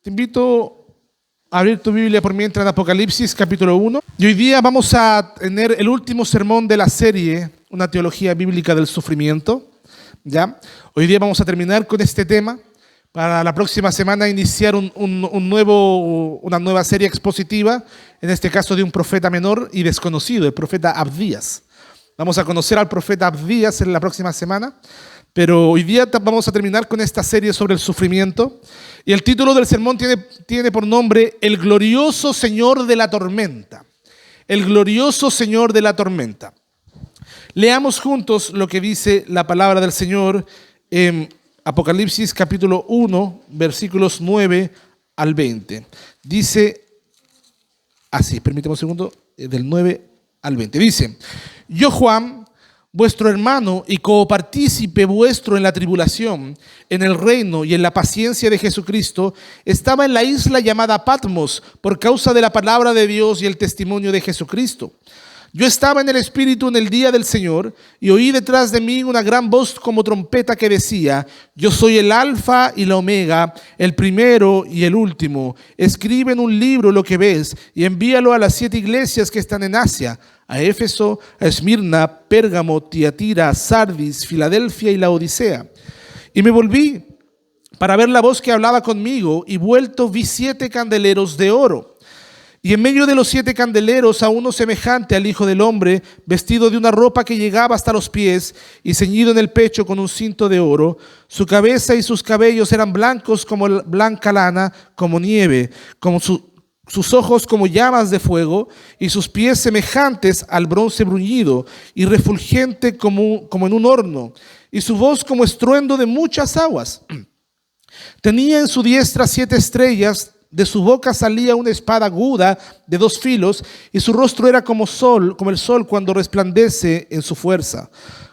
Te invito a abrir tu Biblia por mientras en Apocalipsis capítulo 1. Y hoy día vamos a tener el último sermón de la serie, una teología bíblica del sufrimiento. ¿Ya? Hoy día vamos a terminar con este tema. Para la próxima semana iniciar una nueva serie expositiva, en este caso de un profeta menor y desconocido, el profeta Abdías. Vamos a conocer al profeta Abdías en la próxima semana, pero hoy día vamos a terminar con esta serie sobre el sufrimiento. Y el título del sermón tiene por nombre El glorioso Señor de la tormenta. El glorioso Señor de la tormenta. Leamos juntos lo que dice la palabra del Señor en Apocalipsis capítulo 1, versículos 9 al 20. Dice así, permítame un segundo, del 9 al 20. Dice: Yo, Juan, vuestro hermano y copartícipe vuestro en la tribulación, en el reino y en la paciencia de Jesucristo, estaba en la isla llamada Patmos por causa de la palabra de Dios y el testimonio de Jesucristo. Yo estaba en el Espíritu en el día del Señor y oí detrás de mí una gran voz como trompeta que decía: Yo soy el Alfa y la Omega, el primero y el último. Escribe en un libro lo que ves y envíalo a las 7 iglesias que están en Asia: a Éfeso, a Esmirna, Pérgamo, Tiatira, Sardis, Filadelfia y Laodicea. Y me volví para ver la voz que hablaba conmigo, y vuelto vi 7 candeleros de oro. Y en medio de los 7 candeleros a uno semejante al Hijo del Hombre, vestido de una ropa que llegaba hasta los pies y ceñido en el pecho con un cinto de oro. Su cabeza y sus cabellos eran blancos como blanca lana, como nieve, sus ojos como llamas de fuego, y sus pies semejantes al bronce bruñido y refulgente como en un horno, y su voz como estruendo de muchas aguas. Tenía en su diestra 7 estrellas. De su boca salía una espada aguda de 2 filos, y su rostro era como el sol cuando resplandece en su fuerza.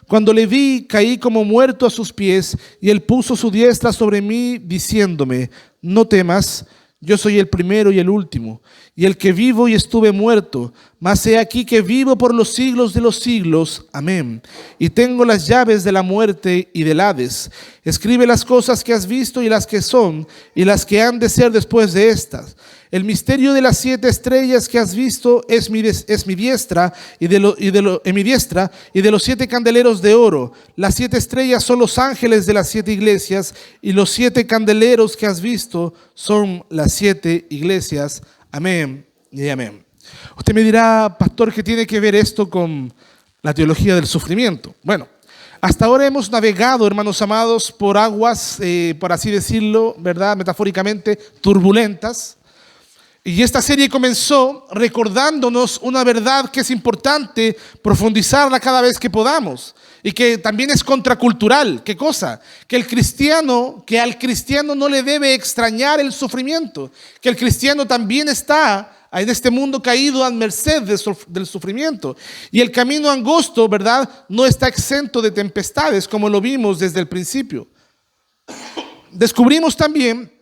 Cuando le vi, caí como muerto a sus pies, y él puso su diestra sobre mí, diciéndome: No temas, yo soy el primero y el último, y el que vivo y estuve muerto, mas he aquí que vivo por los siglos de los siglos. Amén. Y tengo las llaves de la muerte y del Hades. Escribe las cosas que has visto y las que son, y las que han de ser después de estas. El misterio de las 7 estrellas que has visto es mi diestra, en mi diestra, y de los 7 candeleros de oro. Las 7 estrellas son los ángeles de las 7 iglesias, y los 7 candeleros que has visto son las 7 iglesias. Amén y amén. Usted me dirá: pastor, ¿qué tiene que ver esto con la teología del sufrimiento? Bueno, hasta ahora hemos navegado, hermanos amados, por aguas, por así decirlo, ¿verdad? Metafóricamente, turbulentas. Y esta serie comenzó recordándonos una verdad que es importante profundizarla cada vez que podamos, y que también es contracultural. ¿Qué cosa? Que al cristiano no le debe extrañar el sufrimiento, que el cristiano también está en este mundo caído a merced del sufrimiento. Y el camino angosto, ¿verdad?, no está exento de tempestades, como lo vimos desde el principio. Descubrimos también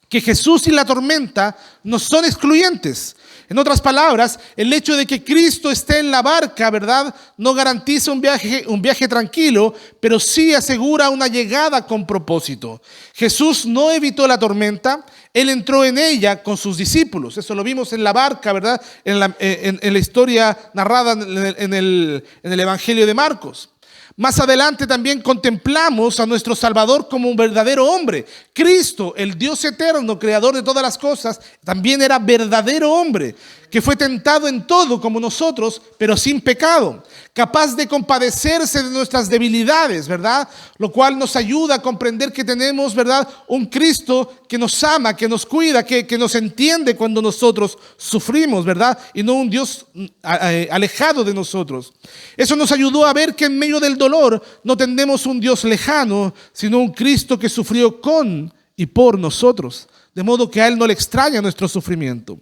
que Jesús y la tormenta no son excluyentes. En otras palabras, el hecho de que Cristo esté en la barca, ¿verdad?, no garantiza un viaje tranquilo, pero sí asegura una llegada con propósito. Jesús no evitó la tormenta, Él entró en ella con sus discípulos. Eso lo vimos en la barca, ¿verdad?, en la historia narrada en el Evangelio de Marcos. Más adelante también contemplamos a nuestro Salvador como un verdadero hombre. Cristo, el Dios eterno, creador de todas las cosas, también era verdadero hombre, que fue tentado en todo como nosotros, pero sin pecado, capaz de compadecerse de nuestras debilidades, ¿verdad? Lo cual nos ayuda a comprender que tenemos, ¿verdad?, un Cristo que nos ama, que nos cuida, que nos entiende cuando nosotros sufrimos, ¿verdad? Y no un Dios alejado de nosotros. Eso nos ayudó a ver que en medio del dolor no tenemos un Dios lejano, sino un Cristo que sufrió con y por nosotros, de modo que a Él no le extraña nuestro sufrimiento.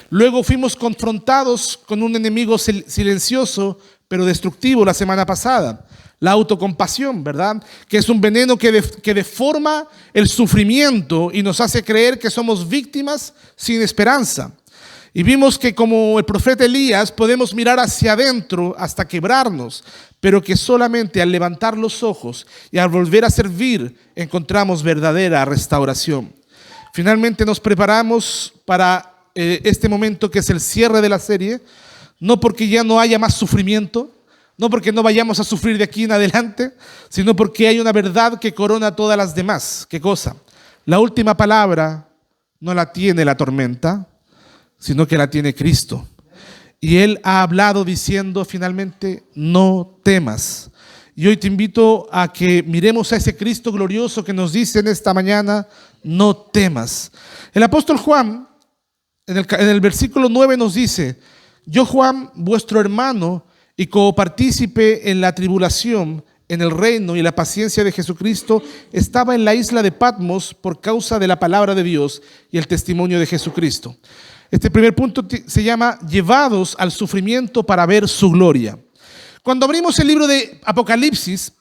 Luego fuimos confrontados con un enemigo silencioso pero destructivo la semana pasada: la autocompasión, ¿verdad?, que es un veneno que deforma el sufrimiento y nos hace creer que somos víctimas sin esperanza. Y vimos que, como el profeta Elías, podemos mirar hacia adentro hasta quebrarnos, pero que solamente al levantar los ojos y al volver a servir encontramos verdadera restauración. Finalmente nos preparamos para este momento que es el cierre de la serie, no porque ya no haya más sufrimiento, no porque no vayamos a sufrir de aquí en adelante, sino porque hay una verdad que corona todas las demás. ¿Qué cosa? La última palabra no la tiene la tormenta, sino que la tiene Cristo. Y Él ha hablado diciendo finalmente, no temas. Y hoy te invito a que miremos a ese Cristo glorioso que nos dice en esta mañana, no temas. El apóstol Juan, en el versículo 9 nos dice, yo Juan, vuestro hermano y copartícipe en la tribulación, en el reino y la paciencia de Jesucristo, estaba en la isla de Patmos por causa de la palabra de Dios y el testimonio de Jesucristo. Este primer punto se llama llevados al sufrimiento para ver su gloria. Cuando abrimos el libro de Apocalipsis,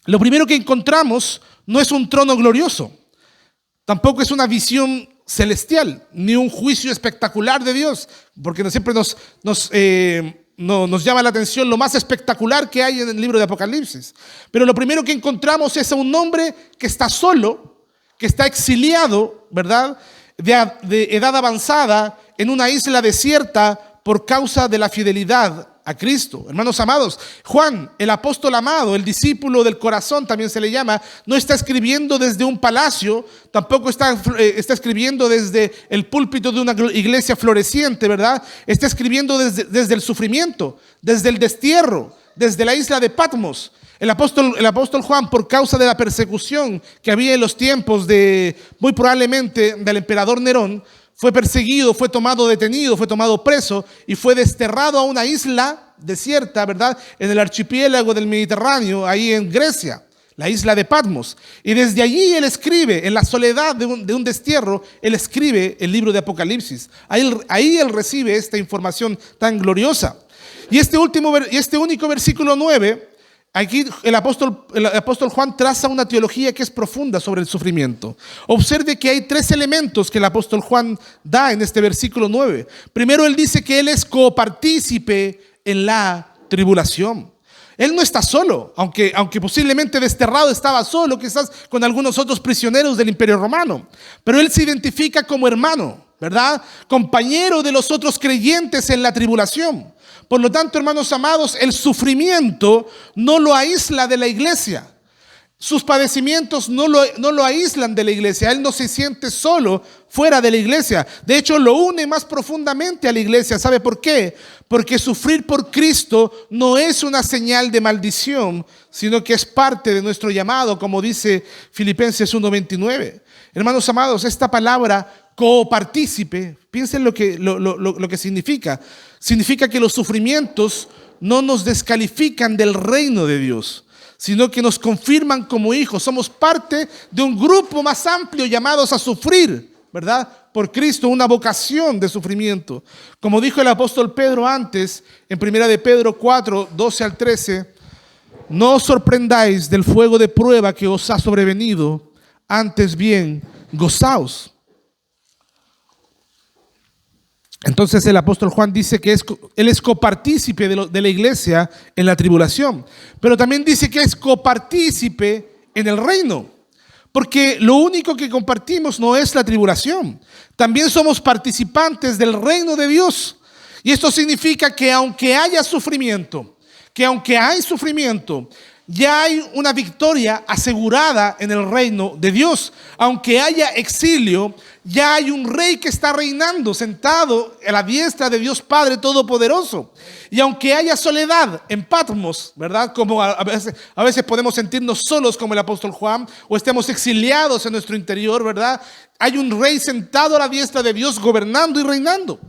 lo primero que encontramos no es un trono glorioso, tampoco es una visión celestial, ni un juicio espectacular de Dios, porque siempre nos llama la atención lo más espectacular que hay en el libro de Apocalipsis. Pero lo primero que encontramos es a un hombre que está solo, que está exiliado, ¿verdad?, de edad avanzada en una isla desierta por causa de la fidelidad a Cristo. Hermanos amados, Juan, el apóstol amado, el discípulo del corazón también se le llama, no está escribiendo desde un palacio, tampoco está escribiendo desde el púlpito de una iglesia floreciente, ¿verdad? Está escribiendo desde el sufrimiento, desde el destierro, desde la isla de Patmos. El apóstol Juan, por causa de la persecución que había en los tiempos muy probablemente del emperador Nerón, fue perseguido, fue tomado detenido, fue tomado preso y fue desterrado a una isla desierta, ¿verdad?, en el archipiélago del Mediterráneo, ahí en Grecia, la isla de Patmos. Y desde allí él escribe, en la soledad de un destierro, él escribe el libro de Apocalipsis. Ahí él recibe esta información tan gloriosa. Y este único versículo 9, aquí el apóstol Juan traza una teología que es profunda sobre el sufrimiento. Observe que hay tres elementos que el apóstol Juan da en este versículo 9. Primero, él dice que él es copartícipe en la tribulación. Él no está solo, aunque posiblemente desterrado estaba solo, quizás con algunos otros prisioneros del Imperio Romano. Pero él se identifica como hermano, ¿verdad?, compañero de los otros creyentes en la tribulación. Por lo tanto, hermanos amados, el sufrimiento no lo aísla de la iglesia. Sus padecimientos no lo aíslan de la iglesia. Él no se siente solo fuera de la iglesia. De hecho, lo une más profundamente a la iglesia. ¿Sabe por qué? Porque sufrir por Cristo no es una señal de maldición, sino que es parte de nuestro llamado, como dice Filipenses 1:29. Hermanos amados, esta palabra copartícipe, piensen lo que significa. Significa que los sufrimientos no nos descalifican del reino de Dios, sino que nos confirman como hijos. Somos parte de un grupo más amplio llamados a sufrir, ¿verdad?, por Cristo, una vocación de sufrimiento. Como dijo el apóstol Pedro antes, en 1 de Pedro 4, 12 al 13, no os sorprendáis del fuego de prueba que os ha sobrevenido, antes bien, gozaos. Entonces el apóstol Juan dice que él es copartícipe de la iglesia en la tribulación, pero también dice que es copartícipe en el reino, porque lo único que compartimos no es la tribulación, también somos participantes del reino de Dios. Y esto significa que aunque haya sufrimiento, ya hay una victoria asegurada en el reino de Dios. Aunque haya exilio, ya hay un rey que está reinando, sentado a la diestra de Dios Padre Todopoderoso. Y aunque haya soledad en Patmos, ¿verdad?, como a veces podemos sentirnos solos como el apóstol Juan, o estemos exiliados en nuestro interior, ¿verdad?, hay un rey sentado a la diestra de Dios gobernando y reinando.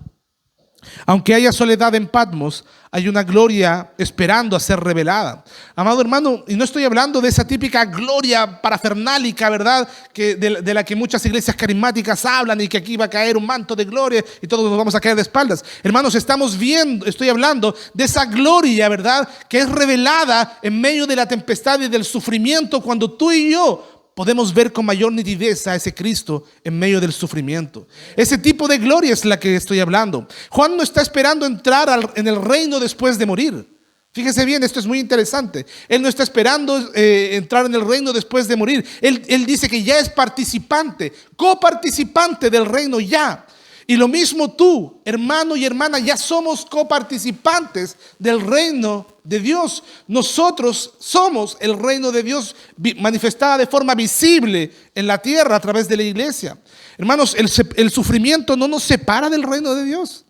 Aunque haya soledad en Patmos, hay una gloria esperando a ser revelada. Amado hermano, y no estoy hablando de esa típica gloria parafernálica, ¿verdad?, de la que muchas iglesias carismáticas hablan, y que aquí va a caer un manto de gloria y todos nos vamos a caer de espaldas. Hermanos, estoy hablando de esa gloria, ¿verdad?, que es revelada en medio de la tempestad y del sufrimiento, cuando tú y yo podemos ver con mayor nitidez a ese Cristo en medio del sufrimiento. Ese tipo de gloria es la que estoy hablando. Juan no está esperando entrar en el reino después de morir. Fíjese bien, esto es muy interesante. Él no está esperando entrar en el reino después de morir. Él dice que ya es participante, coparticipante del reino ya. Y lo mismo tú, hermano y hermana, ya somos coparticipantes del reino de Dios. Nosotros somos el reino de Dios manifestada de forma visible en la tierra a través de la iglesia. Hermanos, el sufrimiento no nos separa del reino de Dios.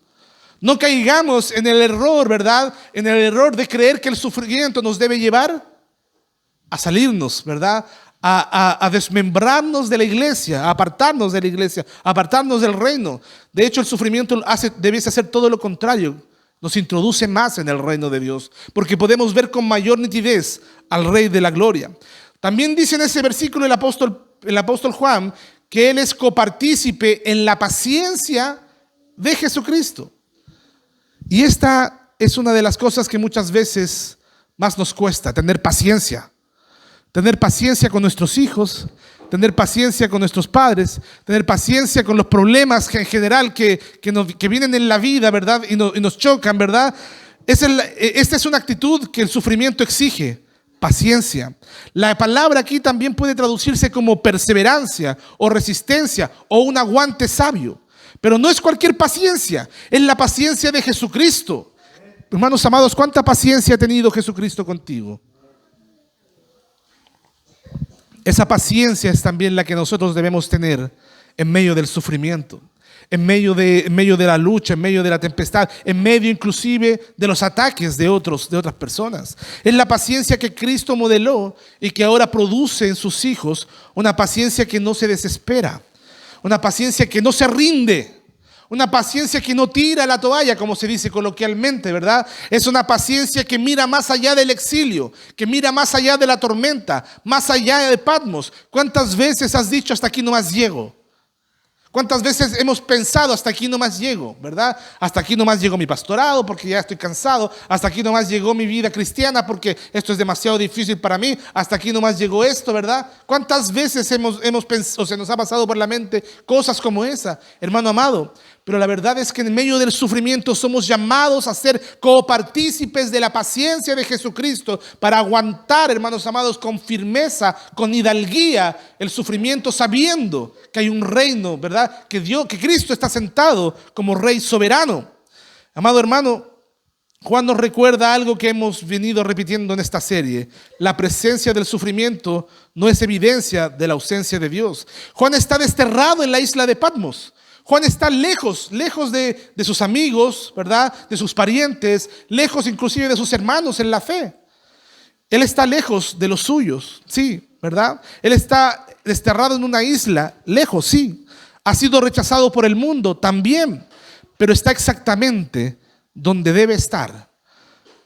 No caigamos en el error, ¿verdad? En el error de creer que el sufrimiento nos debe llevar a salirnos, ¿verdad? A desmembrarnos de la iglesia, a apartarnos de la iglesia, a apartarnos del reino. De hecho, el sufrimiento debiese hacer todo lo contrario. Nos introduce más en el reino de Dios, porque podemos ver con mayor nitidez al Rey de la Gloria. También dice en ese versículo el apóstol Juan que Él es copartícipe en la paciencia de Jesucristo. Y esta es una de las cosas que muchas veces más nos cuesta, tener paciencia. Tener paciencia con nuestros hijos, tener paciencia con nuestros padres, tener paciencia con los problemas en general que vienen en la vida, ¿verdad? Y nos chocan, ¿verdad? Esta es una actitud que el sufrimiento exige, paciencia. La palabra aquí también puede traducirse como perseverancia o resistencia o un aguante sabio. Pero no es cualquier paciencia, es la paciencia de Jesucristo. Hermanos amados, ¿cuánta paciencia ha tenido Jesucristo contigo? Esa paciencia es también la que nosotros debemos tener en medio del sufrimiento, en medio de la lucha, en medio de la tempestad, en medio inclusive de los ataques de otras personas. Es la paciencia que Cristo modeló y que ahora produce en sus hijos, una paciencia que no se desespera, una paciencia que no se rinde, una paciencia que no tira la toalla, como se dice coloquialmente, ¿verdad? Es una paciencia que mira más allá del exilio, que mira más allá de la tormenta, más allá de Patmos. ¿Cuántas veces has dicho hasta aquí nomás llego? ¿Cuántas veces hemos pensado hasta aquí nomás llego, verdad? Hasta aquí nomás llegó mi pastorado porque ya estoy cansado. Hasta aquí nomás llegó mi vida cristiana porque esto es demasiado difícil para mí. Hasta aquí nomás llegó esto, ¿verdad? ¿Cuántas veces hemos pensado, o se nos ha pasado por la mente cosas como esa, hermano amado? Pero la verdad es que en medio del sufrimiento somos llamados a ser copartícipes de la paciencia de Jesucristo para aguantar, hermanos amados, con firmeza, con hidalguía el sufrimiento, sabiendo que hay un reino, ¿verdad? Que Cristo está sentado como Rey soberano. Amado hermano, Juan nos recuerda algo que hemos venido repitiendo en esta serie. La presencia del sufrimiento no es evidencia de la ausencia de Dios. Juan está desterrado en la isla de Patmos. Juan está lejos de sus amigos, ¿verdad? De sus parientes, lejos inclusive de sus hermanos en la fe. Él está lejos de los suyos, sí, ¿verdad? Él está desterrado en una isla, lejos, sí. Ha sido rechazado por el mundo también, pero está exactamente donde debe estar,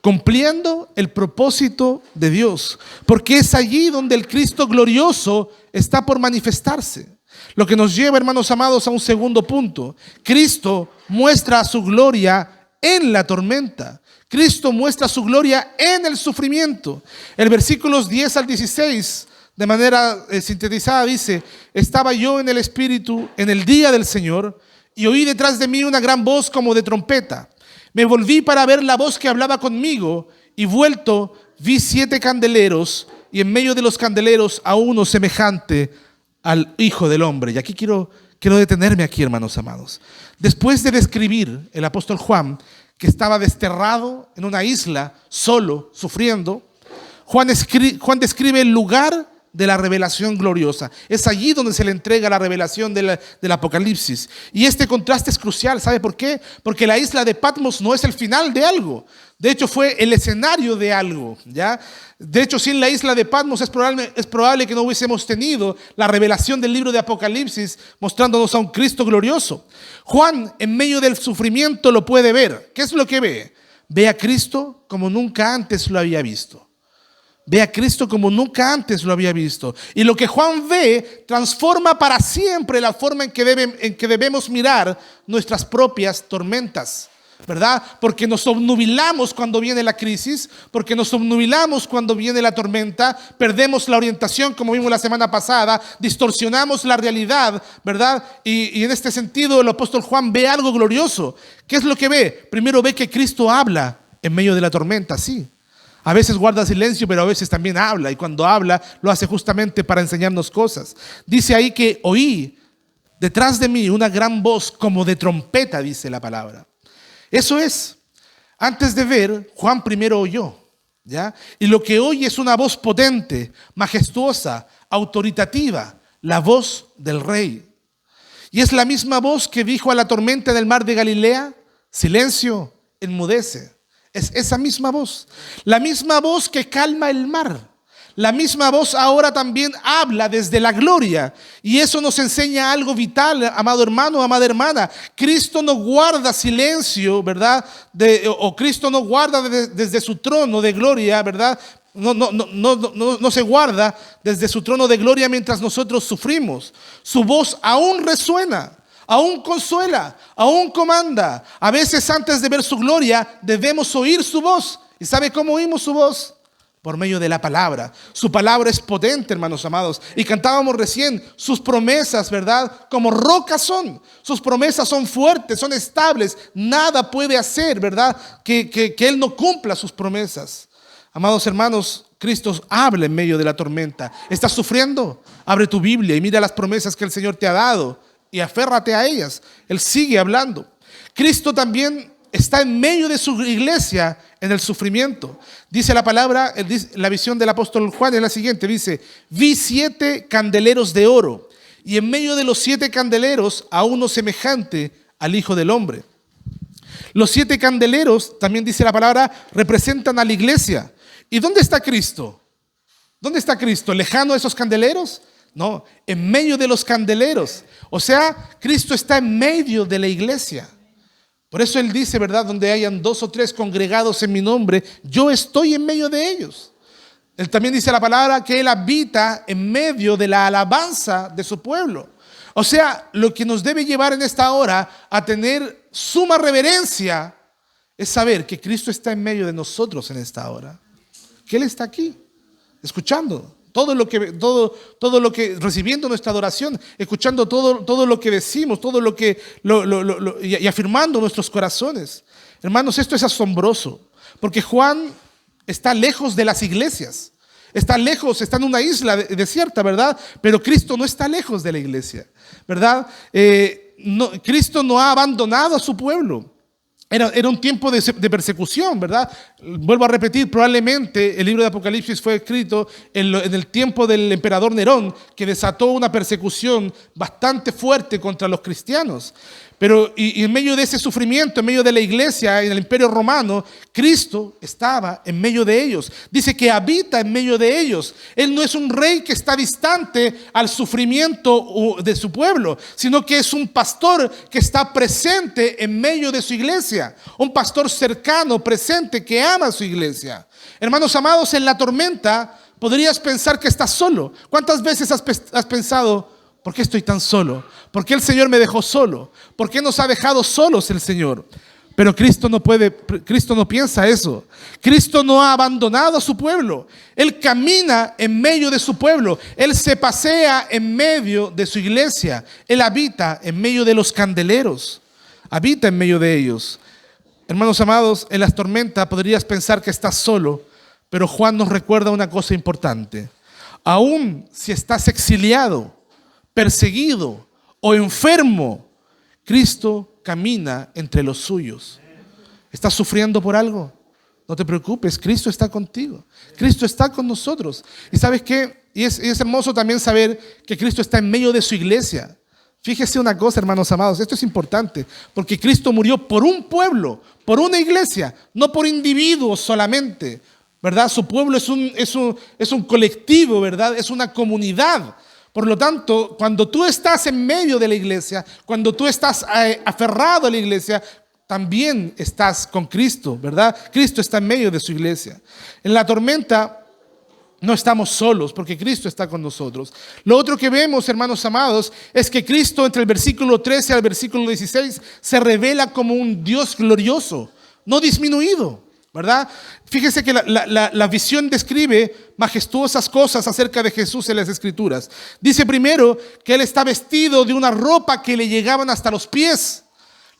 cumpliendo el propósito de Dios, porque es allí donde el Cristo glorioso está por manifestarse. Lo que nos lleva, hermanos amados, a un segundo punto. Cristo muestra su gloria en la tormenta. Cristo muestra su gloria en el sufrimiento. El versículos 10 al 16, de manera sintetizada, dice: estaba yo en el Espíritu en el día del Señor, y oí detrás de mí una gran voz como de trompeta. Me volví para ver la voz que hablaba conmigo, y vuelto vi 7 candeleros, y en medio de los candeleros a uno semejante al Hijo del Hombre. Y aquí quiero detenerme aquí, hermanos amados. Después de describir el apóstol Juan que estaba desterrado en una isla, solo, sufriendo, Juan describe el lugar de la revelación gloriosa. Es allí donde se le entrega la revelación del Apocalipsis. Y este contraste es crucial. ¿Sabe por qué? Porque la isla de Patmos no es el final de algo. De hecho, fue el escenario de algo, ¿ya? De hecho, sin la isla de Patmos es probable que no hubiésemos tenido la revelación del libro de Apocalipsis mostrándonos a un Cristo glorioso. Juan, en medio del sufrimiento, lo puede ver. ¿Qué es lo que ve? Ve a Cristo como nunca antes lo había visto. Ve a Cristo como nunca antes lo había visto. Y lo que Juan ve transforma para siempre la forma en que debemos mirar nuestras propias tormentas, ¿verdad? Porque nos obnubilamos cuando viene la crisis, porque nos obnubilamos cuando viene la tormenta, perdemos la orientación, como vimos la semana pasada, distorsionamos la realidad, ¿verdad? Y en este sentido el apóstol Juan ve algo glorioso. ¿Qué es lo que ve? Primero ve que Cristo habla en medio de la tormenta, sí. A veces guarda silencio, pero a veces también habla. Y cuando habla, lo hace justamente para enseñarnos cosas. Dice ahí que oí detrás de mí una gran voz como de trompeta, dice la palabra. Eso es. Antes de ver, Juan primero oyó, ¿ya? Y lo que oye es una voz potente, majestuosa, autoritativa, la voz del Rey. Y es la misma voz que dijo a la tormenta del mar de Galilea: silencio, enmudece. Es esa misma voz. La misma voz que calma el mar. La misma voz ahora también habla desde la gloria. Y eso nos enseña algo vital, amado hermano, amada hermana. Cristo no guarda silencio, ¿verdad? O Cristo no guarda desde su trono de gloria, ¿verdad? No se guarda desde su trono de gloria mientras nosotros sufrimos. Su voz aún resuena, aún consuela, aún comanda. A veces antes de ver su gloria debemos oír su voz. ¿Y sabe cómo oímos su voz? Por medio de la palabra. Su palabra es potente, hermanos amados. Y cantábamos recién, sus promesas, ¿verdad? Como rocas son. Sus promesas son fuertes, son estables. Nada puede hacer, ¿verdad? Que Él no cumpla sus promesas. Amados hermanos, Cristo habla en medio de la tormenta. ¿Estás sufriendo? Abre tu Biblia y mira las promesas que el Señor te ha dado y aférrate a ellas. Él sigue hablando. Cristo también está en medio de su iglesia en el sufrimiento. Dice la palabra, la visión del apóstol Juan es la siguiente, dice: vi 7 candeleros de oro, y en medio de los 7 candeleros a uno semejante al Hijo del Hombre. Los 7 candeleros, también dice la palabra, representan a la iglesia. ¿Y dónde está Cristo? ¿Dónde está Cristo? ¿Lejano a esos candeleros? No, en medio de los candeleros. O sea, Cristo está en medio de la iglesia. Por eso Él dice, ¿verdad? Donde hayan 2 o 3 congregados en mi nombre, yo estoy en medio de ellos. Él también dice la palabra que Él habita en medio de la alabanza de su pueblo. O sea, lo que nos debe llevar en esta hora a tener suma reverencia es saber que Cristo está en medio de nosotros en esta hora. Que Él está aquí, escuchando todo lo que recibiendo nuestra adoración, escuchando todo lo que decimos, y afirmando nuestros corazones. Hermanos, esto es asombroso, porque Juan está lejos de las iglesias, está en una isla desierta, ¿verdad? Pero Cristo no está lejos de la iglesia, ¿verdad? Cristo no ha abandonado a su pueblo. Era un tiempo de persecución, ¿verdad? Vuelvo a repetir, probablemente el libro de Apocalipsis fue escrito en el tiempo del emperador Nerón, que desató una persecución bastante fuerte contra los cristianos. Pero y en medio de ese sufrimiento, en medio de la iglesia, en el imperio romano, Cristo estaba en medio de ellos. Dice que habita en medio de ellos. Él no es un rey que está distante al sufrimiento de su pueblo, sino que es un pastor que está presente en medio de su iglesia. Un pastor cercano, presente, que ama a su iglesia. Hermanos amados, en la tormenta podrías pensar que estás solo. ¿Cuántas veces has pensado: ¿por qué estoy tan solo? ¿Por qué el Señor me dejó solo? ¿Por qué nos ha dejado solos el Señor? Pero Cristo no piensa eso. Cristo no ha abandonado a su pueblo. Él camina en medio de su pueblo. Él se pasea en medio de su iglesia. Él habita en medio de los candeleros. Habita en medio de ellos. Hermanos amados, en las tormentas podrías pensar que estás solo, pero Juan nos recuerda una cosa importante. Aún si estás exiliado, perseguido o enfermo, Cristo camina entre los suyos. ¿Estás sufriendo por algo? No te preocupes, Cristo está contigo. Cristo está con nosotros. ¿Y sabes qué? Y es hermoso también saber que Cristo está en medio de su iglesia. Fíjese una cosa, hermanos amados, esto es importante, porque Cristo murió por un pueblo, por una iglesia, no por individuos solamente, ¿verdad? Su pueblo es un colectivo, ¿verdad? Es una comunidad. Por lo tanto, cuando tú estás en medio de la iglesia, cuando tú estás aferrado a la iglesia, también estás con Cristo, ¿verdad? Cristo está en medio de su iglesia. En la tormenta no estamos solos, porque Cristo está con nosotros. Lo otro que vemos, hermanos amados, es que Cristo entre el versículo 13 al versículo 16 se revela como un Dios glorioso, no disminuido, ¿verdad? Fíjese que la visión describe majestuosas cosas acerca de Jesús en las Escrituras. Dice primero que Él está vestido de una ropa que le llegaban hasta los pies.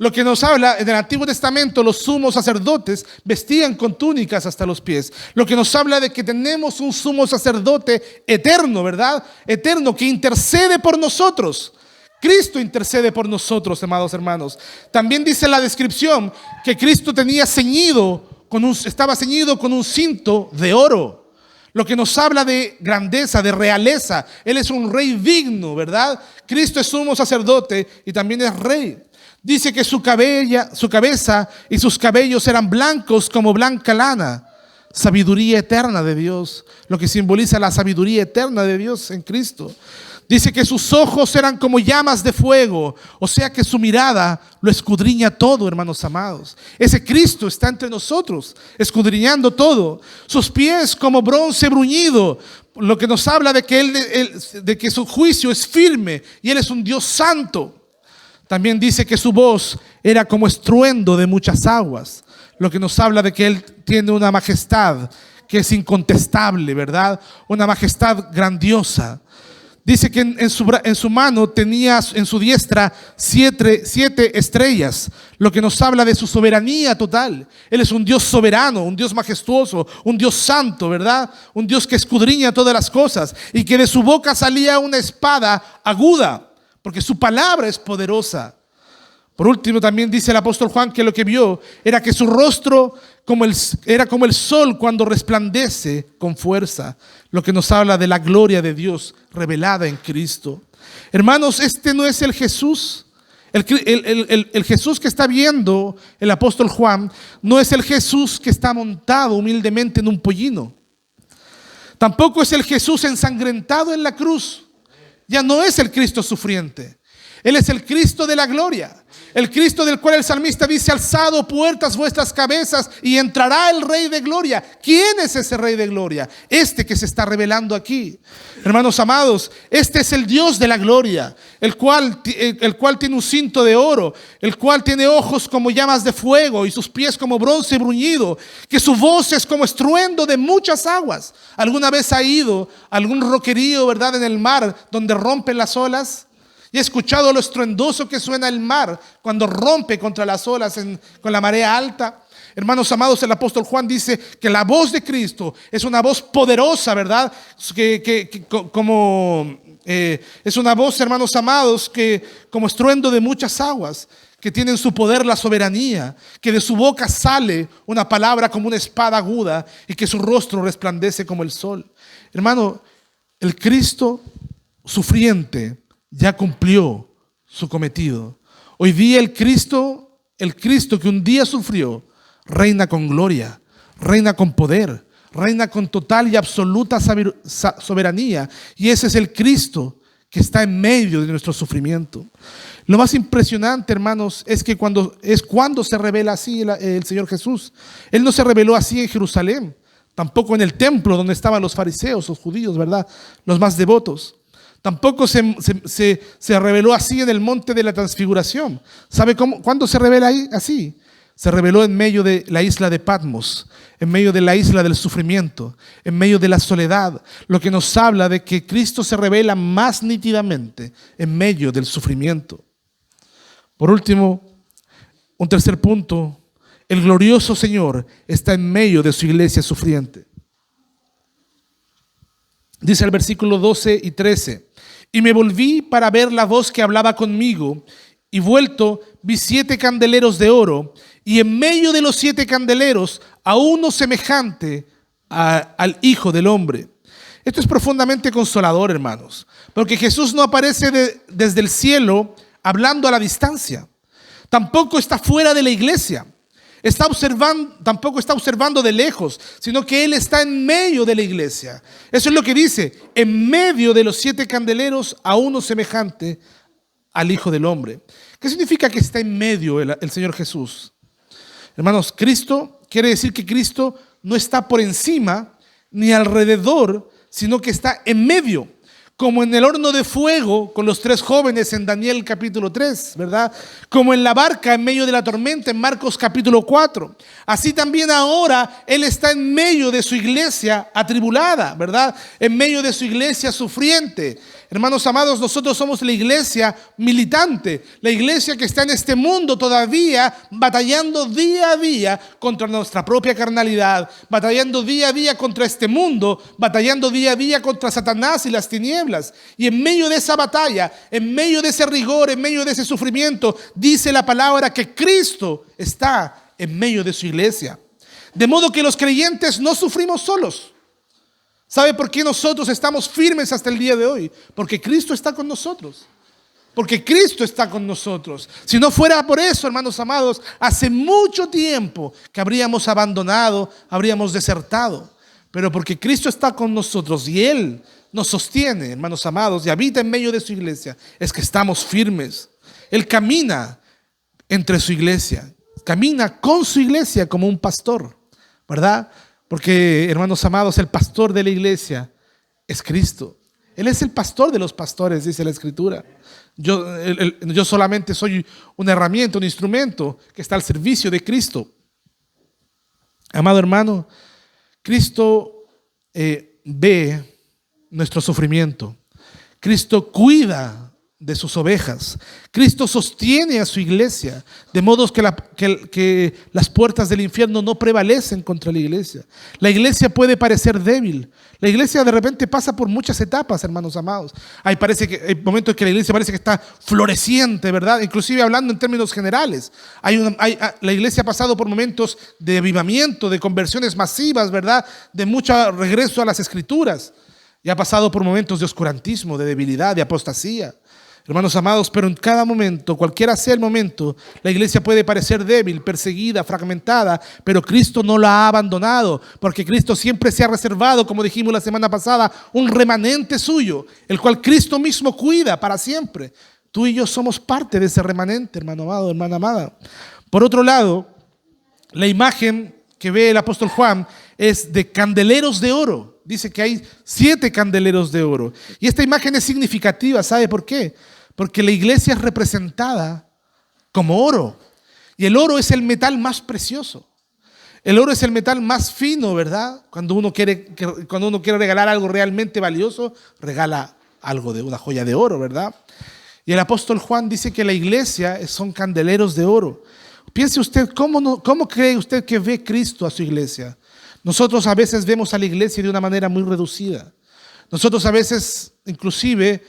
Lo que nos habla en el Antiguo Testamento, los sumos sacerdotes vestían con túnicas hasta los pies. Lo que nos habla de que tenemos un sumo sacerdote eterno, ¿verdad? Eterno, que intercede por nosotros. Cristo intercede por nosotros, amados hermanos. También dice la descripción que Cristo estaba ceñido con un cinto de oro. Lo que nos habla de grandeza, de realeza. Él es un rey digno, ¿verdad? Cristo es sumo sacerdote y también es rey. Dice que su cabeza y sus cabellos eran blancos como blanca lana. Sabiduría eterna de Dios, lo que simboliza la sabiduría eterna de Dios en Cristo. Dice que sus ojos eran como llamas de fuego, o sea que su mirada lo escudriña todo, hermanos amados. Ese Cristo está entre nosotros, escudriñando todo. Sus pies como bronce bruñido, lo que nos habla de que, de que su juicio es firme y Él es un Dios santo. También dice que su voz era como estruendo de muchas aguas, lo que nos habla de que Él tiene una majestad que es incontestable, ¿verdad? Una majestad grandiosa. Dice que en su mano tenía en su diestra siete estrellas, lo que nos habla de su soberanía total. Él es un Dios soberano, un Dios majestuoso, un Dios santo, ¿verdad? Un Dios que escudriña todas las cosas y que de su boca salía una espada aguda, porque su palabra es poderosa. Por último, también dice el apóstol Juan que lo que vio era que su rostro era como el sol cuando resplandece con fuerza, lo que nos habla de la gloria de Dios revelada en Cristo. Hermanos, este no es el Jesús. El Jesús que está viendo el apóstol Juan no es el Jesús que está montado humildemente en un pollino. Tampoco es el Jesús ensangrentado en la cruz. Ya no es el Cristo sufriente. Él es el Cristo de la gloria. El Cristo del cual el salmista dice: alzado puertas vuestras cabezas y entrará el Rey de gloria. ¿Quién es ese Rey de gloria? Este que se está revelando aquí. Hermanos amados, este es el Dios de la gloria, el cual tiene un cinto de oro, el cual tiene ojos como llamas de fuego y sus pies como bronce bruñido, que su voz es como estruendo de muchas aguas. ¿Alguna vez ha ido a algún roquerío, verdad, en el mar donde rompen las olas? Y he escuchado lo estruendoso que suena el mar cuando rompe contra las olas con la marea alta. Hermanos amados, el apóstol Juan dice que la voz de Cristo es una voz poderosa, ¿verdad? Es una voz, hermanos amados, que como estruendo de muchas aguas, que tiene en su poder la soberanía, que de su boca sale una palabra como una espada aguda y que su rostro resplandece como el sol. Hermano, el Cristo sufriente ya cumplió su cometido. Hoy día el Cristo que un día sufrió, reina con gloria, reina con poder, reina con total y absoluta soberanía. Y ese es el Cristo que está en medio de nuestro sufrimiento. Lo más impresionante, hermanos, es que cuando se revela así el Señor Jesús. Él no se reveló así en Jerusalén, tampoco en el templo donde estaban los fariseos, los judíos, ¿verdad? Los más devotos. Tampoco se reveló así en el monte de la transfiguración. ¿Sabe cuándo se revela ahí así? Se reveló en medio de la isla de Patmos, en medio de la isla del sufrimiento, en medio de la soledad, lo que nos habla de que Cristo se revela más nítidamente en medio del sufrimiento. Por último, un tercer punto: el glorioso Señor está en medio de su iglesia sufriente. Dice el versículo 12 y 13: y me volví para ver la voz que hablaba conmigo, y vuelto vi 7 candeleros de oro, y en medio de los 7 candeleros a uno semejante al Hijo del Hombre. Esto es profundamente consolador, hermanos, porque Jesús no aparece desde el cielo hablando a la distancia. Tampoco está fuera de la iglesia. Tampoco está observando de lejos, sino que Él está en medio de la iglesia. Eso es lo que dice: en medio de los 7 candeleros a uno semejante al Hijo del Hombre. ¿Qué significa que está en medio el Señor Jesús? Hermanos, Cristo quiere decir que Cristo no está por encima ni alrededor, sino que está en medio. Como en el horno de fuego con los 3 jóvenes en Daniel capítulo 3, ¿verdad? Como en la barca en medio de la tormenta en Marcos capítulo 4. Así también ahora Él está en medio de su iglesia atribulada, ¿verdad? En medio de su iglesia sufriente. Hermanos amados, nosotros somos la iglesia militante, la iglesia que está en este mundo todavía batallando día a día contra nuestra propia carnalidad, batallando día a día contra este mundo, batallando día a día contra Satanás y las tinieblas. Y en medio de esa batalla, en medio de ese rigor, en medio de ese sufrimiento, dice la palabra que Cristo está en medio de su iglesia. De modo que los creyentes no sufrimos solos. ¿Sabe por qué nosotros estamos firmes hasta el día de hoy? Porque Cristo está con nosotros. Porque Cristo está con nosotros. Si no fuera por eso, hermanos amados, hace mucho tiempo que habríamos abandonado, habríamos desertado. Pero porque Cristo está con nosotros y Él nos sostiene, hermanos amados, y habita en medio de su iglesia, es que estamos firmes. Él camina entre su iglesia, camina con su iglesia como un pastor, ¿verdad? Porque, hermanos amados, el pastor de la iglesia es Cristo. Él es el pastor de los pastores, dice la Escritura. Yo solamente soy una herramienta, un instrumento que está al servicio de Cristo. Amado hermano, Cristo ve nuestro sufrimiento. Cristo cuida de sus ovejas. Cristo sostiene a su iglesia, de modo que las puertas del infierno no prevalecen contra la iglesia. La iglesia puede parecer débil. La iglesia de repente pasa por muchas etapas, hermanos amados. Hay momentos en que la iglesia parece que está floreciente, ¿verdad? Inclusive hablando en términos generales. La iglesia ha pasado por momentos de avivamiento, de conversiones masivas, ¿verdad? De mucho regreso a las escrituras. Y ha pasado por momentos de oscurantismo, de debilidad, de apostasía. Hermanos amados, pero en cada momento, cualquiera sea el momento, la iglesia puede parecer débil, perseguida, fragmentada, pero Cristo no la ha abandonado, porque Cristo siempre se ha reservado, como dijimos la semana pasada, un remanente suyo, el cual Cristo mismo cuida para siempre. Tú y yo somos parte de ese remanente, hermano amado, hermana amada. Por otro lado, la imagen que ve el apóstol Juan es de candeleros de oro. Dice que hay 7 candeleros de oro. Y esta imagen es significativa, ¿sabe por qué? Porque la iglesia es representada como oro. Y el oro es el metal más precioso. El oro es el metal más fino, ¿verdad? Cuando uno quiere regalar algo realmente valioso, regala algo de una joya de oro, ¿verdad? Y el apóstol Juan dice que la iglesia son candeleros de oro. Piense usted, ¿cómo cree usted que ve Cristo a su iglesia? Nosotros a veces vemos a la iglesia de una manera muy reducida. Nosotros a veces inclusive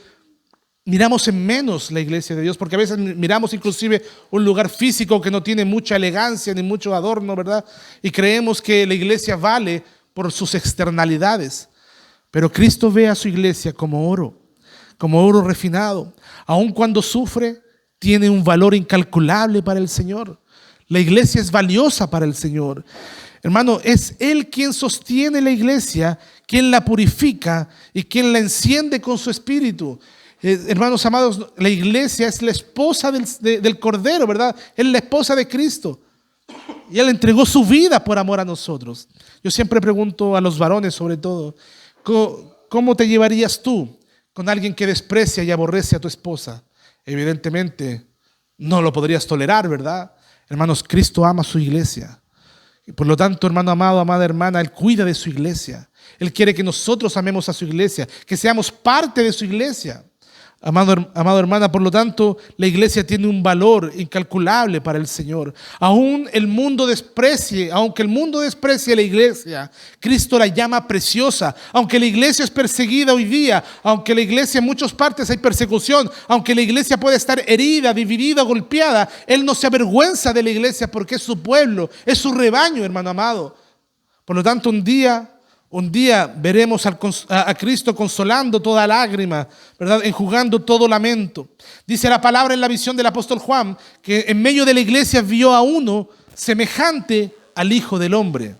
miramos en menos la iglesia de Dios, porque a veces miramos inclusive un lugar físico que no tiene mucha elegancia ni mucho adorno, ¿verdad? Y creemos que la iglesia vale por sus externalidades. Pero Cristo ve a su iglesia como oro refinado. Aun cuando sufre, tiene un valor incalculable para el Señor. La iglesia es valiosa para el Señor. Hermano, es Él quien sostiene la iglesia, quien la purifica y quien la enciende con su espíritu. Hermanos amados, la iglesia es la esposa del Cordero, ¿verdad? Es la esposa de Cristo. Y Él entregó su vida por amor a nosotros. Yo siempre pregunto a los varones, sobre todo, ¿cómo te llevarías tú con alguien que desprecia y aborrece a tu esposa? Evidentemente, no lo podrías tolerar, ¿verdad? Hermanos, Cristo ama a su iglesia. Y por lo tanto, hermano amado, amada hermana, Él cuida de su iglesia. Él quiere que nosotros amemos a su iglesia, que seamos parte de su iglesia. Amado hermana, por lo tanto, la iglesia tiene un valor incalculable para el Señor. Aunque el mundo desprecie la iglesia, Cristo la llama preciosa. Aunque la iglesia es perseguida hoy día, aunque la iglesia en muchas partes hay persecución, aunque la iglesia puede estar herida, dividida, golpeada, Él no se avergüenza de la iglesia porque es su pueblo, es su rebaño, hermano amado. Por lo tanto, un día veremos a Cristo consolando toda lágrima, ¿verdad? Enjugando todo lamento. Dice la palabra en la visión del apóstol Juan que en medio de la iglesia vio a uno semejante al Hijo del Hombre.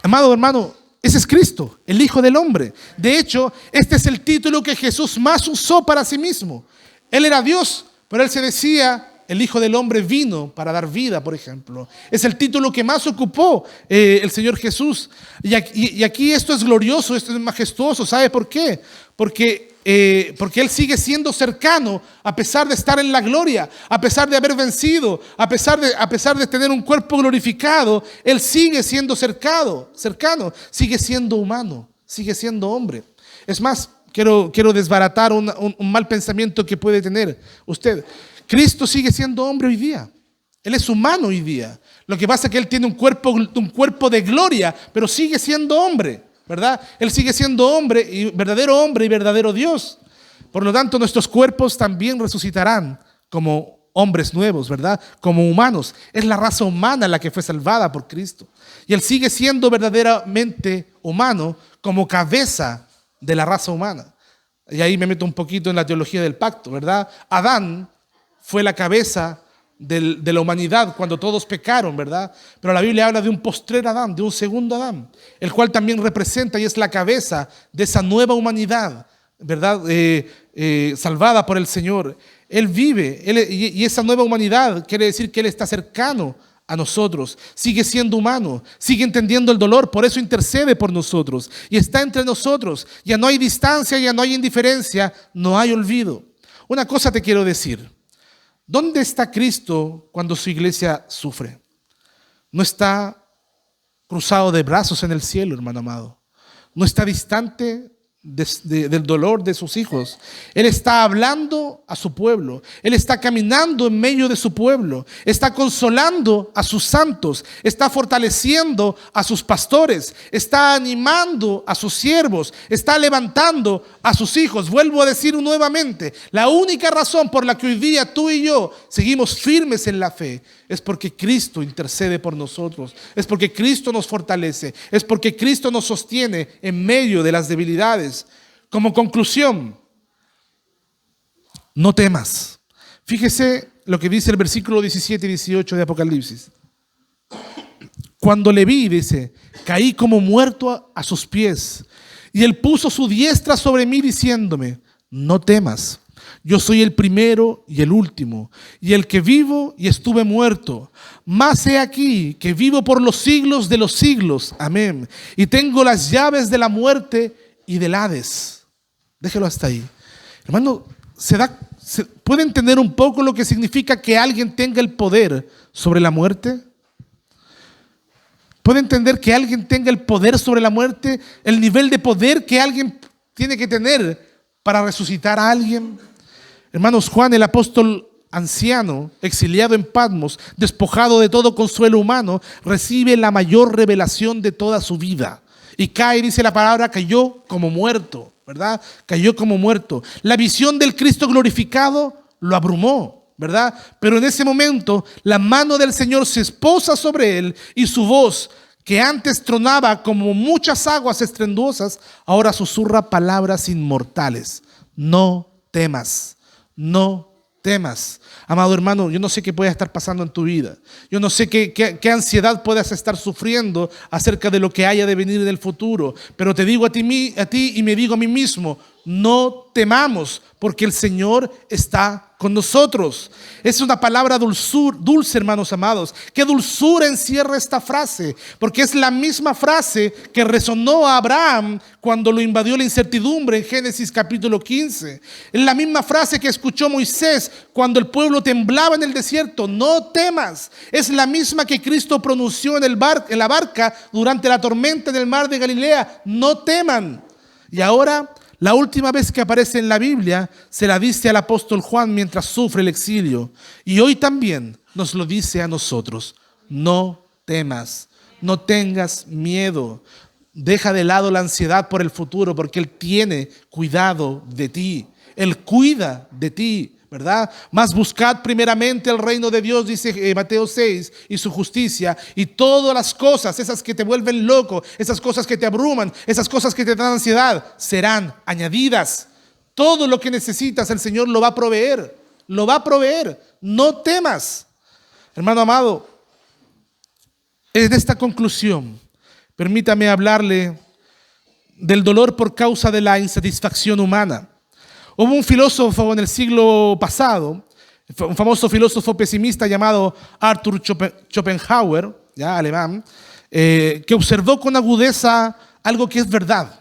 Amado hermano, ese es Cristo, el Hijo del Hombre. De hecho, este es el título que Jesús más usó para sí mismo. Él era Dios, pero Él se decía: el Hijo del Hombre vino para dar vida, por ejemplo. Es el título que más ocupó el Señor Jesús. Y aquí esto es glorioso, esto es majestuoso. ¿Sabe por qué? Porque Él sigue siendo cercano a pesar de estar en la gloria, a pesar de haber vencido, a pesar de tener un cuerpo glorificado. Él sigue siendo cercano, sigue siendo humano, sigue siendo hombre. Es más, quiero desbaratar un mal pensamiento que puede tener usted. Cristo sigue siendo hombre hoy día. Él es humano hoy día. Lo que pasa es que Él tiene un cuerpo de gloria, pero sigue siendo hombre, ¿verdad? Él sigue siendo hombre y verdadero Dios. Por lo tanto, nuestros cuerpos también resucitarán como hombres nuevos, ¿verdad? Como humanos. Es la raza humana la que fue salvada por Cristo. Y Él sigue siendo verdaderamente humano como cabeza de la raza humana. Y ahí me meto un poquito en la teología del pacto, ¿verdad? Adán fue la cabeza de la humanidad cuando todos pecaron, ¿verdad? Pero la Biblia habla de un postrer Adán, de un segundo Adán, el cual también representa y es la cabeza de esa nueva humanidad, ¿verdad? Salvada por el Señor. Él vive, y esa nueva humanidad quiere decir que Él está cercano a nosotros, sigue siendo humano, sigue entendiendo el dolor, por eso intercede por nosotros y está entre nosotros. Ya no hay distancia, ya no hay indiferencia, no hay olvido. Una cosa te quiero decir: ¿dónde está Cristo cuando su iglesia sufre? No está cruzado de brazos en el cielo, hermano amado. No está distante del dolor de sus hijos. Él está hablando a su pueblo. Él está caminando en medio de su pueblo. Está consolando a sus santos. Está fortaleciendo a sus pastores. Está animando a sus siervos. Está levantando a sus hijos. Vuelvo a decir nuevamente, la única razón por la que hoy día tú y yo seguimos firmes en la fe es porque Cristo intercede por nosotros, es porque Cristo nos fortalece, es porque Cristo nos sostiene en medio de las debilidades. Como conclusión, no temas. Fíjese lo que dice el versículo 17 y 18 de Apocalipsis. Cuando le vi, dice, caí como muerto a sus pies, y Él puso su diestra sobre mí diciéndome: no temas. Yo soy el primero y el último, y el que vivo y estuve muerto. Mas he aquí que vivo por los siglos de los siglos. Amén. Y tengo las llaves de la muerte y del Hades. Déjelo hasta ahí. Hermano, ¿puede entender un poco lo que significa que alguien tenga el poder sobre la muerte? ¿Puede entender que alguien tenga el poder sobre la muerte? El nivel de poder que alguien tiene que tener para resucitar a alguien. Hermanos, Juan, el apóstol anciano, exiliado en Patmos, despojado de todo consuelo humano, recibe la mayor revelación de toda su vida. Y cae, dice la palabra, cayó como muerto, ¿verdad? Cayó como muerto. La visión del Cristo glorificado lo abrumó, ¿verdad? Pero en ese momento, la mano del Señor se posa sobre él y su voz, que antes tronaba como muchas aguas estruendosas, ahora susurra palabras inmortales. No temas. No temas. Amado hermano, yo no sé qué puede estar pasando en tu vida. Yo no sé qué ansiedad puedas estar sufriendo acerca de lo que haya de venir en el futuro. Pero te digo a ti y me digo a mí mismo, no temamos, porque el Señor está con nosotros. Es una palabra dulce, hermanos amados. Qué dulzura encierra esta frase, porque es la misma frase que resonó a Abraham cuando lo invadió la incertidumbre en Génesis capítulo 15. Es la misma frase que escuchó Moisés cuando el pueblo temblaba en el desierto: no temas. Es la misma que Cristo pronunció en la barca durante la tormenta en el mar de Galilea: no teman. Y ahora, la última vez que aparece en la Biblia se la dice al apóstol Juan mientras sufre el exilio. Y hoy también nos lo dice a nosotros: no temas, no tengas miedo. Deja de lado la ansiedad por el futuro, porque Él tiene cuidado de ti. Él cuida de ti, ¿verdad? Mas buscad primeramente el reino de Dios, dice Mateo 6, y su justicia, y todas las cosas, esas que te vuelven loco, esas cosas que te abruman, esas cosas que te dan ansiedad, serán añadidas. Todo lo que necesitas el Señor lo va a proveer. Lo va a proveer. No temas. Hermano amado, en esta conclusión, permítame hablarle del dolor por causa de la insatisfacción humana. Hubo un filósofo en el siglo pasado, un famoso filósofo pesimista llamado Arthur Schopenhauer, ya alemán, que observó con agudeza algo que es verdad.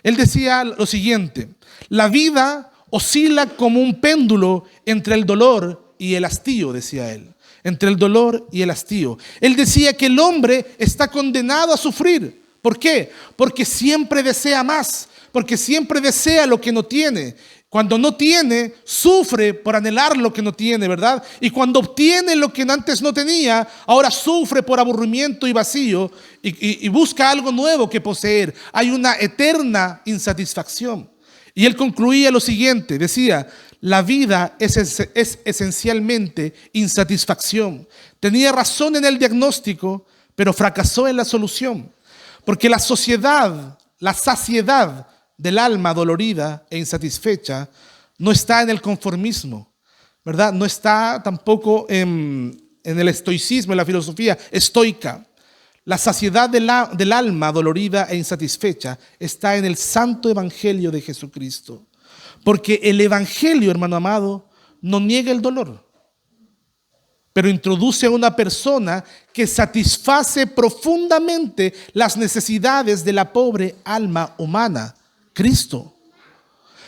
Él decía lo siguiente: la vida oscila como un péndulo entre el dolor y el hastío, decía él. Entre el dolor y el hastío. Él decía que el hombre está condenado a sufrir. ¿Por qué? Porque siempre desea más. porque siempre desea lo que no tiene. Cuando no tiene, sufre por anhelar lo que no tiene, ¿verdad? Y cuando obtiene lo que antes no tenía, ahora sufre por aburrimiento y vacío y busca algo nuevo que poseer. Hay una eterna insatisfacción. Y él concluía lo siguiente, decía: la vida es esencialmente insatisfacción. Tenía razón en el diagnóstico, pero fracasó en la solución. Porque la saciedad del alma dolorida e insatisfecha no está en el conformismo, ¿verdad? No está tampoco en el estoicismo, en la filosofía estoica. La saciedad del alma dolorida e insatisfecha está en el santo evangelio de Jesucristo. Porque el evangelio, hermano amado, no niega el dolor, pero introduce a una persona que satisface profundamente las necesidades de la pobre alma humana, Cristo.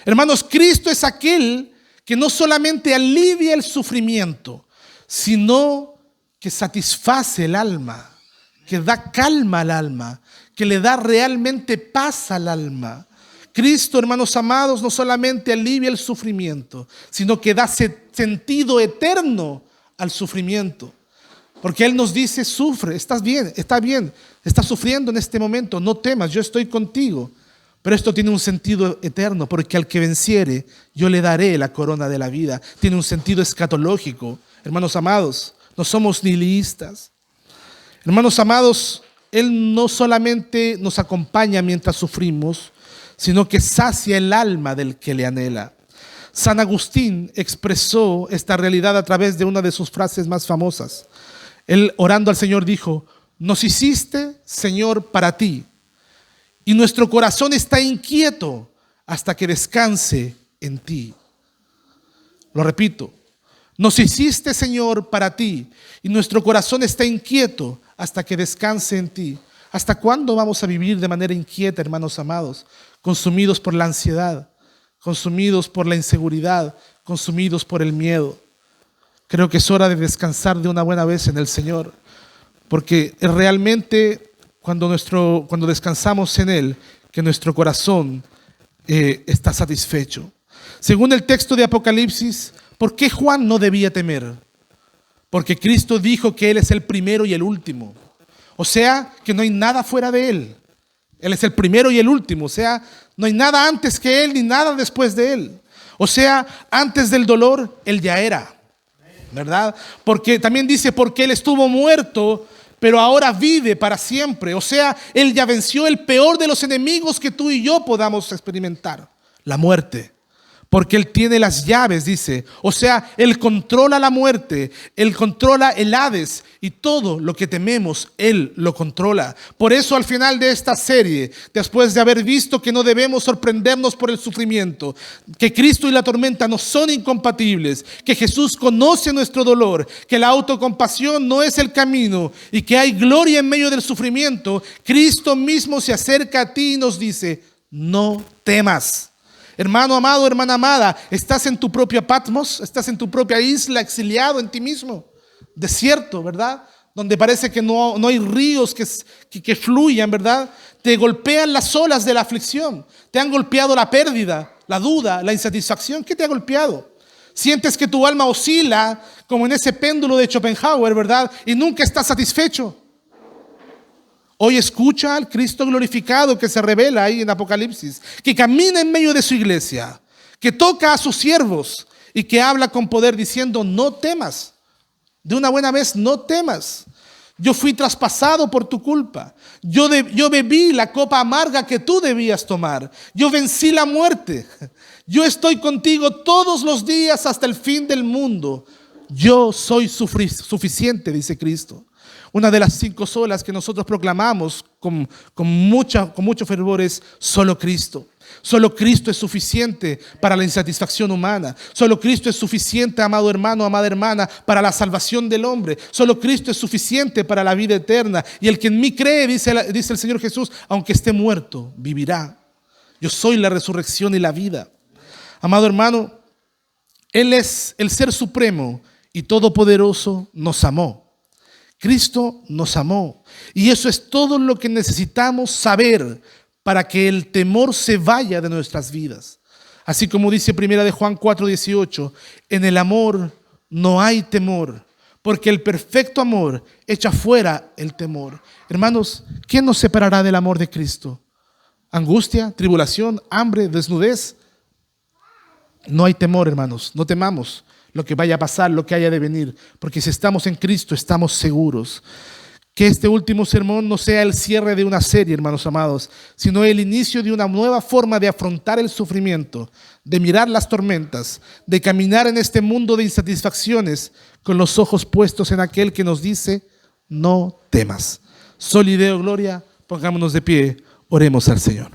Hermanos, Cristo es aquel que no solamente alivia el sufrimiento, sino que satisface el alma, que da calma al alma, que le da realmente paz al alma. Cristo, hermanos amados, no solamente alivia el sufrimiento, sino que da sentido eterno al sufrimiento. Porque Él nos dice: sufre, estás bien, estás sufriendo en este momento, no temas, yo estoy contigo. Pero esto tiene un sentido eterno, porque al que venciere, yo le daré la corona de la vida. Tiene un sentido escatológico. Hermanos amados, no somos nihilistas. Hermanos amados, Él no solamente nos acompaña mientras sufrimos, sino que sacia el alma del que le anhela. San Agustín expresó esta realidad a través de una de sus frases más famosas. Él, orando al Señor, dijo: nos hiciste, Señor, para ti, y nuestro corazón está inquieto hasta que descanse en ti. Lo repito: nos hiciste, Señor, para ti, y nuestro corazón está inquieto hasta que descanse en ti. ¿Hasta cuándo vamos a vivir de manera inquieta, hermanos amados? Consumidos por la ansiedad, consumidos por la inseguridad, consumidos por el miedo. Creo que es hora de descansar de una buena vez en el Señor, porque es realmente cuando descansamos en Él que nuestro corazón está satisfecho. Según el texto de Apocalipsis, ¿por qué Juan no debía temer? Porque Cristo dijo que Él es el primero y el último. O sea, que no hay nada fuera de Él. Él es el primero y el último. O sea, no hay nada antes que Él ni nada después de Él. O sea, antes del dolor, Él ya era, ¿verdad? Porque también dice: porque Él estuvo muerto, pero ahora vive para siempre. O sea, Él ya venció el peor de los enemigos que tú y yo podamos experimentar: la muerte. Porque Él tiene las llaves, dice. O sea, Él controla la muerte, Él controla el Hades, y todo lo que tememos, Él lo controla. Por eso, al final de esta serie, después de haber visto que no debemos sorprendernos por el sufrimiento, que Cristo y la tormenta no son incompatibles, que Jesús conoce nuestro dolor, que la autocompasión no es el camino y que hay gloria en medio del sufrimiento, Cristo mismo se acerca a ti y nos dice: no temas. Hermano amado, hermana amada, ¿estás en tu propia Patmos? ¿Estás en tu propia isla, exiliado en ti mismo? Desierto, ¿verdad? Donde parece que no hay ríos que fluyan, ¿verdad? Te golpean las olas de la aflicción. Te han golpeado la pérdida, la duda, la insatisfacción. ¿Qué te ha golpeado? Sientes que tu alma oscila como en ese péndulo de Schopenhauer, ¿verdad? Y nunca estás satisfecho. Hoy escucha al Cristo glorificado que se revela ahí en Apocalipsis, que camina en medio de su iglesia, que toca a sus siervos y que habla con poder diciendo: no temas. De una buena vez, no temas. Yo fui traspasado por tu culpa. Yo bebí la copa amarga que tú debías tomar. Yo vencí la muerte. Yo estoy contigo todos los días hasta el fin del mundo. Yo soy suficiente, dice Cristo. Una de las 5 solas que nosotros proclamamos con mucho fervor es: solo Cristo. Solo Cristo es suficiente para la insatisfacción humana. Solo Cristo es suficiente, amado hermano, amada hermana, para la salvación del hombre. Solo Cristo es suficiente para la vida eterna. Y el que en mí cree, dice el Señor Jesús, aunque esté muerto, vivirá. Yo soy la resurrección y la vida. Amado hermano, Él es el Ser Supremo y Todopoderoso. Nos amó. Cristo nos amó. Y eso es todo lo que necesitamos saber para que el temor se vaya de nuestras vidas. Así como dice 1 de Juan 4:18, en el amor no hay temor, porque el perfecto amor echa fuera el temor. Hermanos, ¿quién nos separará del amor de Cristo? ¿Angustia, tribulación, hambre, desnudez? No hay temor, hermanos, no temamos lo que vaya a pasar, lo que haya de venir, porque si estamos en Cristo estamos seguros. Que este último sermón no sea el cierre de una serie, hermanos amados, sino el inicio de una nueva forma de afrontar el sufrimiento, de mirar las tormentas, de caminar en este mundo de insatisfacciones con los ojos puestos en aquel que nos dice, no temas. Sol y Deo Gloria, pongámonos de pie, oremos al Señor.